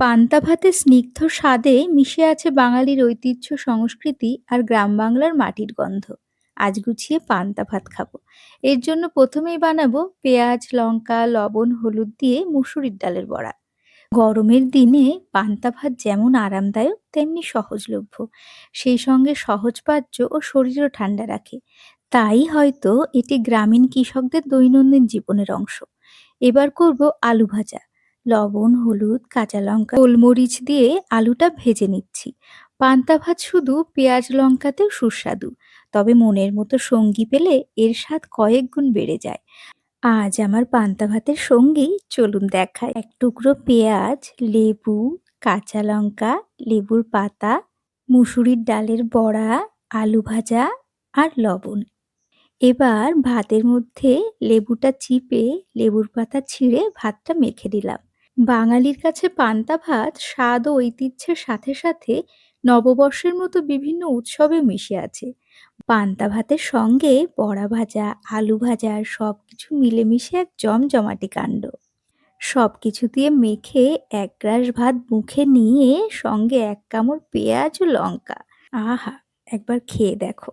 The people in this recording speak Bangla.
পান্তা ভাতের স্নিগ্ধ স্বাদে মিশে আছে বাঙালির ঐতিহ্য, সংস্কৃতি আর গ্রাম বাংলার মাটির গন্ধ। আজ গুছিয়ে পান্তা ভাত খাবো। এর জন্য প্রথমেই বানাবো পেঁয়াজ, লঙ্কা, লবণ, হলুদ দিয়ে মুসুরির ডালের বড়া। গরমের দিনে পান্তা ভাত যেমন আরামদায়ক তেমনি সহজলভ্য, সেই সঙ্গে সহজপাচ্য ও শরীরও ঠান্ডা রাখে। তাই হয়তো এটি গ্রামীণ কৃষকদের দৈনন্দিন জীবনের অংশ। এবার করব আলু ভাজা। লবণ, হলুদ, কাঁচা লঙ্কা, গোলমরিচ দিয়ে আলুটা ভেজে নিচ্ছি। পান্তা ভাত শুধু পেঁয়াজ লঙ্কাতেও সুস্বাদু, তবে মনের মতো সঙ্গী পেলে এর স্বাদ কয়েক গুণ বেড়ে যায়। আজ আমার পান্তা ভাতের সঙ্গী চলুন দেখাই। এক টুকরো পেঁয়াজ, লেবু, কাঁচা লঙ্কা, লেবুর পাতা, মুসুরির ডালের বড়া, আলু ভাজা আর লবণ। এবার ভাতের মধ্যে লেবুটা চিপে লেবুর পাতা ছিঁড়ে ভাতটা মেখে দিলাম। বাঙালির কাছে পান্তা ভাত স্বাদ ও ঐতিহ্যের সাথে সাথে নববর্ষের মতো বিভিন্ন উৎসবে মিশে আছে। পান্তা ভাতের সঙ্গে বড়া ভাজা, আলু ভাজা সবকিছু মিলেমিশে এক জমজমাটি কাণ্ড। সবকিছু দিয়ে মেখে এক গ্রাস ভাত মুখে নিয়ে সঙ্গে এক কামড় পেঁয়াজ ও লঙ্কা। আহা! একবার খেয়ে দেখো।